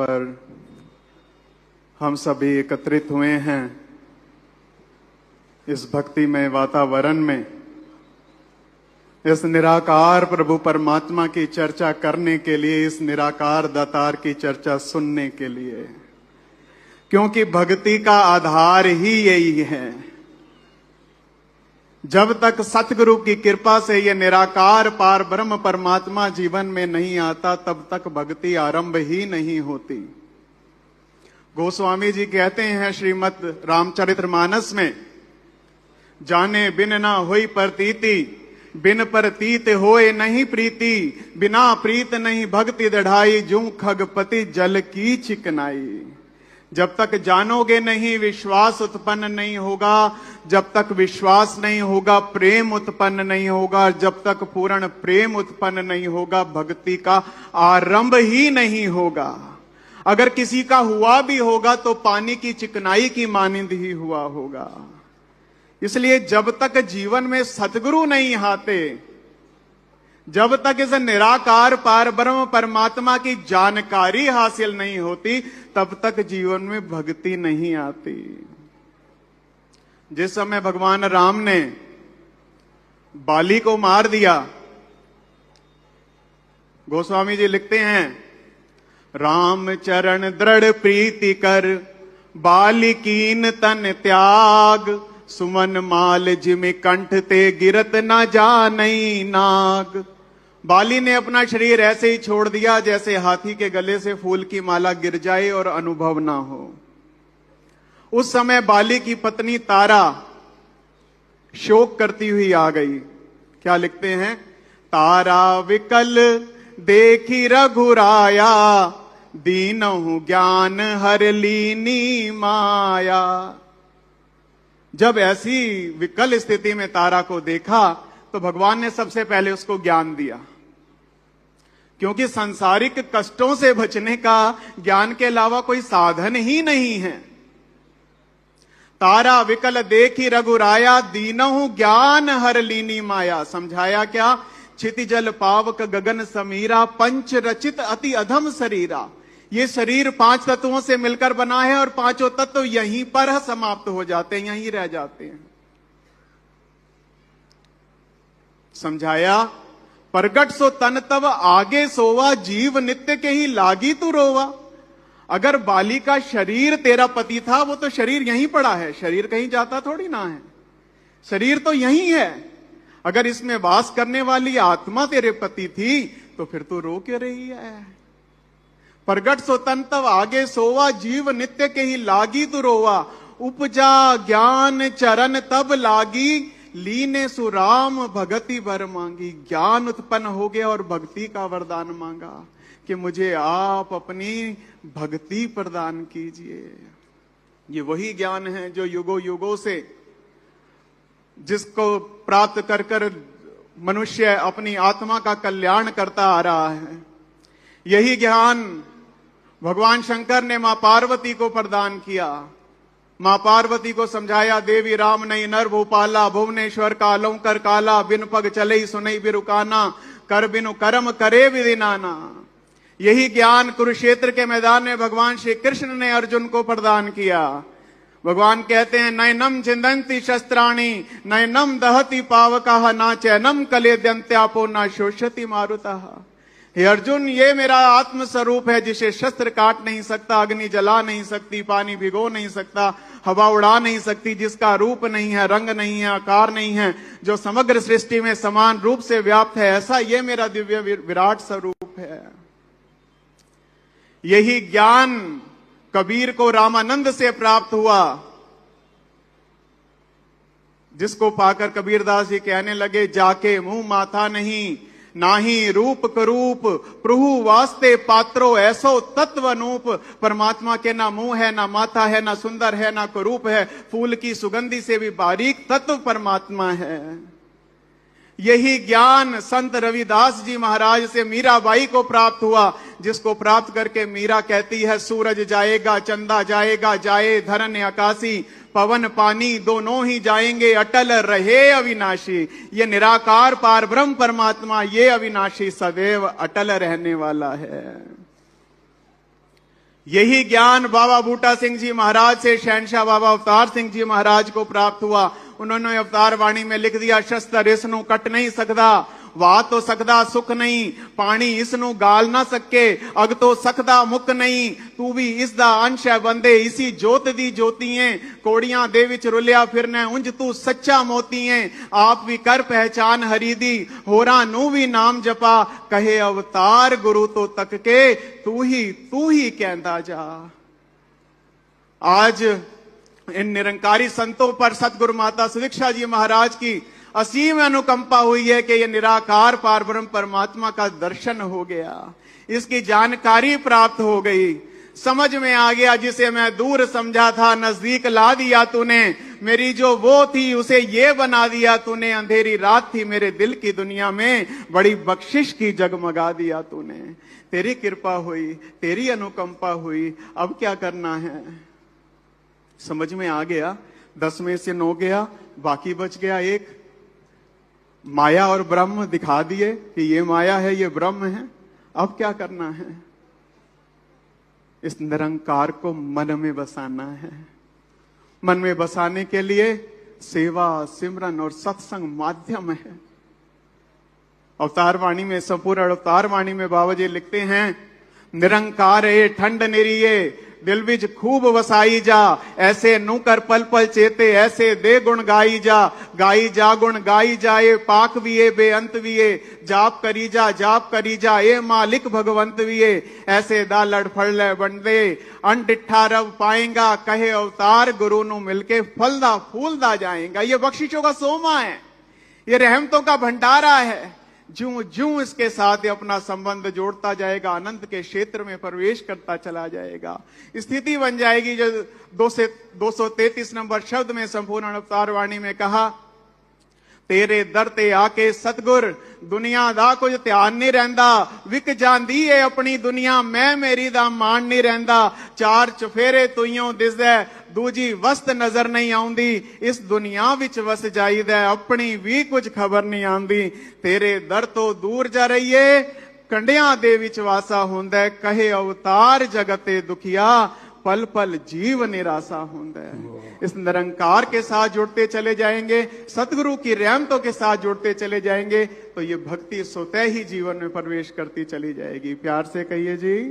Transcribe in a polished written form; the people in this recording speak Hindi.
पर हम सभी एकत्रित हुए हैं इस भक्तिमय वातावरण में, इस निराकार प्रभु परमात्मा की चर्चा करने के लिए, इस निराकार दातार की चर्चा सुनने के लिए, क्योंकि भक्ति का आधार ही यही है। जब तक सतगुरु की कृपा से ये निराकार पार ब्रह्म परमात्मा जीवन में नहीं आता, तब तक भक्ति आरंभ ही नहीं होती। गोस्वामी जी कहते हैं श्रीमद् रामचरितमानस में, जाने बिन ना होई प्रतीति, बिन प्रतीत होए नहीं प्रीति, बिना प्रीत नहीं भक्ति दढ़ाई, जूं खगपति जल की चिकनाई। जब तक जानोगे नहीं विश्वास उत्पन्न नहीं होगा, जब तक विश्वास नहीं होगा प्रेम उत्पन्न नहीं होगा, जब तक पूर्ण प्रेम उत्पन्न नहीं होगा भक्ति का आरंभ ही नहीं होगा। अगर किसी का हुआ भी होगा तो पानी की चिकनाई की मानिंद ही हुआ होगा। इसलिए जब तक जीवन में सतगुरु नहीं आते, जब तक इस निराकार पार ब्रह्म परमात्मा की जानकारी हासिल नहीं होती, तब तक जीवन में भक्ति नहीं आती। जिस समय भगवान राम ने बाली को मार दिया, गोस्वामी जी लिखते हैं, राम चरण दृढ़ प्रीति कर, बाली कीन तन त्याग, सुमन माल जिमि कंठ ते गिरत न जानई नाग। बाली ने अपना शरीर ऐसे ही छोड़ दिया जैसे हाथी के गले से फूल की माला गिर जाए और अनुभव ना हो। उस समय बाली की पत्नी तारा शोक करती हुई आ गई। क्या लिखते हैं, तारा विकल देखी रघुराया, दीनहु ज्ञान हर लीनी माया। जब ऐसी विकल स्थिति में तारा को देखा तो भगवान ने सबसे पहले उसको ज्ञान दिया, क्योंकि सांसारिक कष्टों से बचने का ज्ञान के अलावा कोई साधन ही नहीं है। तारा विकल देखी रघुराया, दीनहु ज्ञान हर लीनी माया। समझाया क्या, क्षितिजल पावक गगन समीरा, पंच रचित अति अधम शरीरा। ये शरीर 5 तत्वों से मिलकर बना है और 5 तत्व यहीं पर समाप्त हो जाते हैं, यहीं रह जाते हैं। समझाया, प्रगट सो तन तब आगे सोवा, जीव नित्य के ही लागी तू रोवा। अगर बाली का शरीर तेरा पति था, वो तो शरीर यहीं पड़ा है, शरीर कहीं जाता थोड़ी ना है, शरीर तो यहीं है। अगर इसमें वास करने वाली आत्मा तेरे पति थी तो फिर तू रो क्यों रही है। प्रगट सो तन तब आगे सोवा, जीव नित्य के ही लागी तू रोवा। उपजा ज्ञान चरण तब लागी, लीने सुराम भगति वर मांगी। ज्ञान उत्पन्न हो गया और भक्ति का वरदान मांगा कि मुझे आप अपनी भक्ति प्रदान कीजिए। ये वही ज्ञान है जो युगों युगों से, जिसको प्राप्त कर कर मनुष्य अपनी आत्मा का कल्याण करता आ रहा है। यही ज्ञान भगवान शंकर ने मां पार्वती को प्रदान किया। मां पार्वती को समझाया, देवी राम नहीं नर भूपाला, भुवनेश्वर कालों कर काला, बिन पग चले सुनई बिरुकाना, कर बिनु कर्म करे विधि नाना। यही ज्ञान कुरुक्षेत्र के मैदान में भगवान श्री कृष्ण ने अर्जुन को प्रदान किया। भगवान कहते हैं, नयनम छिंदंती शस्त्राणि, नयनम दहति पावकः, ना चैनम कलेद्यन्त्यापो ना शोषति मारुतः। हे अर्जुन, ये मेरा आत्म स्वरूप है जिसे शस्त्र काट नहीं सकता, अग्नि जला नहीं सकती, पानी भिगो नहीं सकता, हवा उड़ा नहीं सकती, जिसका रूप नहीं है, रंग नहीं है, आकार नहीं है, जो समग्र सृष्टि में समान रूप से व्याप्त है, ऐसा ये मेरा दिव्य विराट स्वरूप है। यही ज्ञान कबीर को रामानंद से प्राप्त हुआ, जिसको पाकर कबीरदास जी कहने लगे, जाके मुंह माथा नहीं, नाही रूप करूप, प्रभु वास्ते पात्रो ऐसो तत्व अनूप। परमात्मा के ना मुंह है, ना माथा है, ना सुंदर है, ना करूप है, फूल की सुगंधि से भी बारीक तत्व परमात्मा है। यही ज्ञान संत रविदास जी महाराज से मीराबाई को प्राप्त हुआ, जिसको प्राप्त करके मीरा कहती है, सूरज जाएगा चंदा जाएगा, जाए धरन आकाशी, पवन पानी दोनों ही जाएंगे, अटल रहे अविनाशी। ये निराकार पार ब्रह्म परमात्मा, ये अविनाशी सदैव अटल रहने वाला है। यही ज्ञान बाबा बूटा सिंह जी महाराज से शहनशाह बाबा अवतार सिंह जी महाराज को प्राप्त हुआ। उन्होंने अवतार वाणी में लिख दिया, शस्त्र इसनू कट नहीं सकदा, वाह तो सकदा सुख नहीं, पानी इसनू गाल ना सके, अग तो सकदा मुक नहीं, तू भी इस दा अंश है बंदे, इसी जोत दी जोतियां, कोड़ियां दे विच रुलिया फिरना, उंज तू सच्चा मोती है, आप भी कर पहचान हरी दी, होरा नू भी नाम जपा, कहे अवतार गुरु तो तक के, तू ही कहता जा। आज इन निरंकारी संतों पर सतगुरु माता सुदीक्षा जी महाराज की असीम अनुकंपा हुई है कि यह निराकार पारब्रह्म परमात्मा का दर्शन हो गया, इसकी जानकारी प्राप्त हो गई, समझ में आ गया। जिसे मैं दूर समझा था नजदीक ला दिया तूने, मेरी जो वो थी उसे ये बना दिया तूने, अंधेरी रात थी मेरे दिल की दुनिया में, बड़ी बख्शिश की जगमगा दिया तूने। तेरी कृपा हुई, तेरी अनुकंपा हुई, अब क्या करना है? समझ में आ गया, 10 में से 9 गया, बाकी बच गया 1। माया और ब्रह्म दिखा दिए कि ये माया है, ये ब्रह्म है, अब क्या करना है? इस निरंकार को मन में बसाना है। मन में बसाने के लिए सेवा, सिमरन और सत्संग माध्यम है। अवतार वाणी में, संपूर्ण अवतार वाणी में बाबा जी लिखते हैं, निरंकार ए ठंड निरिये, दिल विच खूब वसाई जा, ऐसे नू कर पल पल चेते, ऐसे दे गुण गाई जा गुण गाई जाए, पाक भी ए बेअंत भी ए, जाप करी जा ए मालिक भगवंत भी ए, ऐसे दा लड़ फड़ ले बंदे, अनडिठा रब पाएगा, कहे अवतार गुरु नू मिलके फलदा फूलदा जाएगा। ये बख्शिशों का सोमा है, ये रहमतों का भंडारा है। ज्यों ज्यों इसके साथ अपना संबंध जोड़ता जाएगा, अनंत के क्षेत्र में प्रवेश करता चला जाएगा। स्थिति बन जाएगी जो 233 नंबर शब्द में संपूर्ण अवतार वाणी में कहा, तेरे दर ते आके सतगुर, दुनिया दा कुछ ध्यान नहीं रहंदा, विक जांदी है अपनी दुनिया, मैं मेरी दा मान नहीं रहंदा, चार चफेरे तुइयों दिसदा, दूजी वस्त नजर नहीं आउंदी, इस दुनिया विच वस जाईदा, अपनी भी कुछ खबर नहीं आंदी, तेरे दर तो दूर जा रहीए, कंडियां दे विच वासा हुंदा, कहे अवतार जगते दुखिया, पल पल जीव निराशा होता है। इस निरंकार के साथ जुड़ते चले जाएंगे, सतगुरु की रहमतों के साथ जुड़ते चले जाएंगे, तो ये भक्ति स्वतः ही जीवन में प्रवेश करती चली जाएगी। प्यार से कहिए जी।